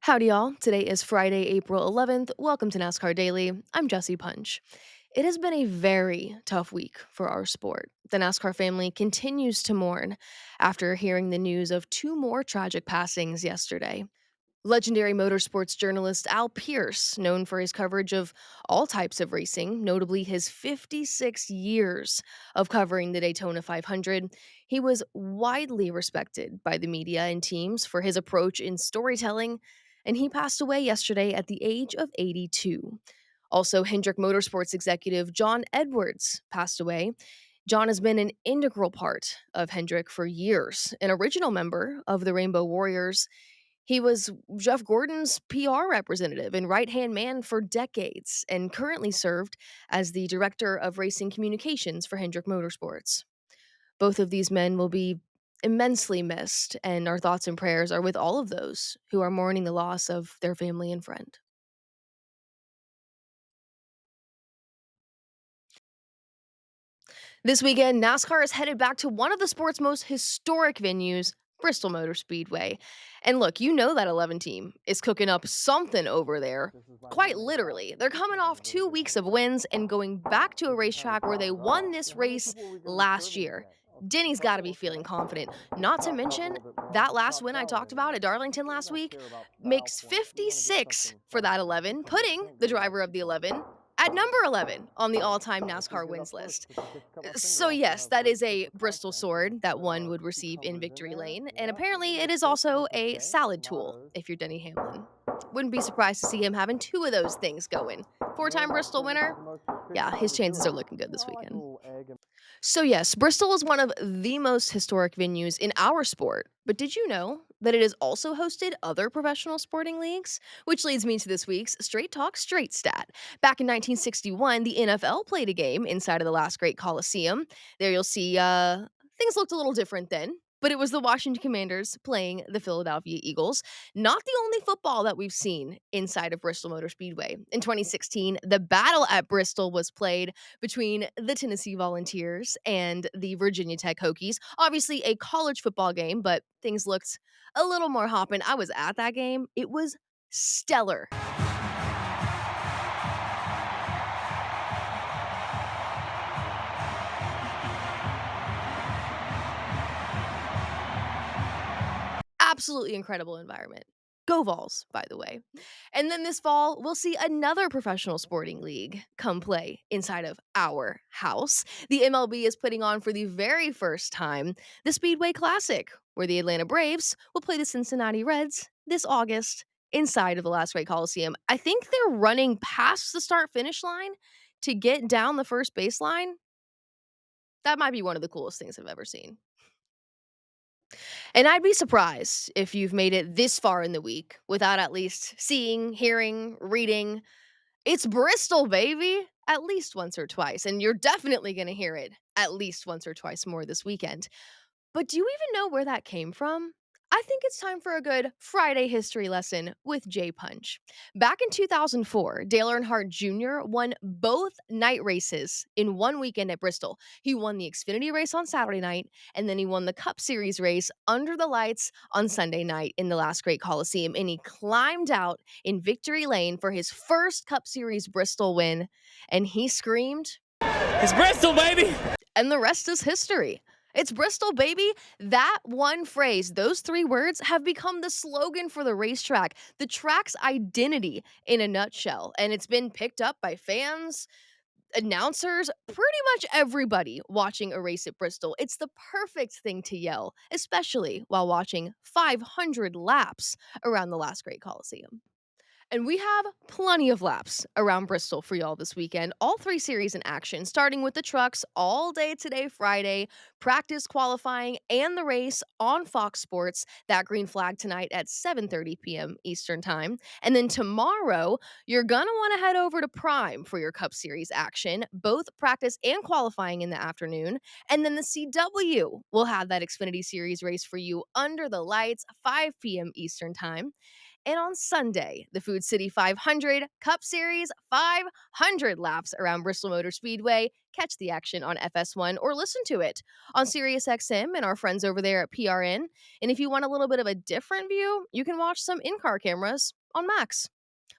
Howdy, y'all. Today is Friday, April 11th. Welcome to NASCAR Daily. I'm Jesse Punch. It has been a very tough week for our sport. The NASCAR family continues to mourn after hearing the news of two more tragic passings yesterday. Legendary motorsports journalist Al Pierce, known for his coverage of all types of racing, notably his 56 years of covering the Daytona 500, he was widely respected by the media and teams for his approach in storytelling, and he passed away yesterday at the age of 82. Also, Hendrick Motorsports executive John Edwards passed away. John has been an integral part of Hendrick for years, an original member of the Rainbow Warriors. He was Jeff Gordon's PR representative and right hand man for decades, and currently served as the director of racing communications for Hendrick Motorsports. Both of these men will be immensely missed, and our thoughts and prayers are with all of those who are mourning the loss of their family and friend. This weekend, NASCAR is headed back to one of the sport's most historic venues, Bristol Motor Speedway. And look, you know that 11 team is cooking up something over there. Quite literally. They're coming off 2 weeks of wins and going back to a racetrack where they won this race last year. Denny's got to be feeling confident. Not to mention, that last win I talked about at Darlington last week makes 56 for that 11, putting the driver of the 11 at number 11 on the all time NASCAR wins list. So, yes, that is a Bristol sword that one would receive in Victory Lane, and apparently it is also a salad tool if you're Denny Hamlin. Wouldn't be surprised to see him having two of those things going. Four-time Bristol winner? Yeah, his chances are looking good this weekend. So, yes, Bristol is one of the most historic venues in our sport. But did you know that it has also hosted other professional sporting leagues? Which leads me to this week's Straight Talk Straight Stat. Back in 1961, the NFL played a game inside of the last great Coliseum. There you'll see things looked a little different then. But it was the Washington Commanders playing the Philadelphia Eagles. Not the only football that we've seen inside of Bristol Motor Speedway. In 2016, the battle at Bristol was played between the Tennessee Volunteers and the Virginia Tech Hokies. Obviously, a college football game, but things looked a little more hopping. I was at that game. It was stellar. Absolutely incredible environment. Go Vols, by the way. And then this fall, we'll see another professional sporting league come play inside of our house. The MLB is putting on for the very first time the Speedway Classic, where the Atlanta Braves will play the Cincinnati Reds this August inside of the Last Great Coliseum. I think they're running past the start finish line to get down the first baseline. That might be one of the coolest things I've ever seen. And I'd be surprised if you've made it this far in the week without at least seeing, hearing, reading. It's Bristol, baby, at least once or twice. And you're definitely going to hear it at least once or twice more this weekend. But do you even know where that came from? I think it's time for a good Friday history lesson with Jay Punch. Back in 2004, Dale Earnhardt Jr. won both night races in one weekend at Bristol. He won the Xfinity race on Saturday night, and then he won the Cup Series race under the lights on Sunday night in the last great Coliseum. And he climbed out in victory lane for his first Cup Series Bristol win, and he screamed, It's Bristol, baby! and the rest is history. It's Bristol, baby. That one phrase, those three words, have become the slogan for the racetrack, the track's identity in a nutshell. And it's been picked up by fans, announcers, pretty much everybody watching a race at Bristol. It's the perfect thing to yell, especially while watching 500 laps around the last great Coliseum. And we have plenty of laps around Bristol for y'all this weekend. All three series in action, starting with the trucks all day today, Friday, practice, qualifying, and the race on Fox Sports. That green flag tonight at 7:30 p.m. Eastern Time. And then tomorrow, you're going to want to head over to Prime for your Cup Series action, both practice and qualifying in the afternoon. And then the CW will have that Xfinity Series race for you under the lights, 5 p.m. Eastern Time. And on Sunday, the Food City 500 Cup Series 500 laps around Bristol Motor Speedway. Catch the action on FS1 or listen to it on SiriusXM and our friends over there at PRN. And if you want a little bit of a different view, you can watch some in car cameras on Max.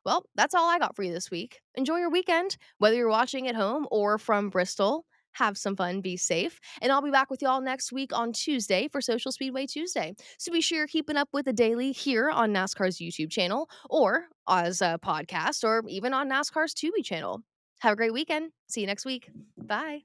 Well, that's all I got for you this week. Enjoy your weekend, whether you're watching at home or from Bristol. Have some fun, be safe, and I'll be back with y'all next week on Tuesday for Social Speedway Tuesday. So be sure you're keeping up with the daily here on NASCAR's YouTube channel or as a podcast or even on NASCAR's Tubi channel. Have a great weekend. See you next week. Bye.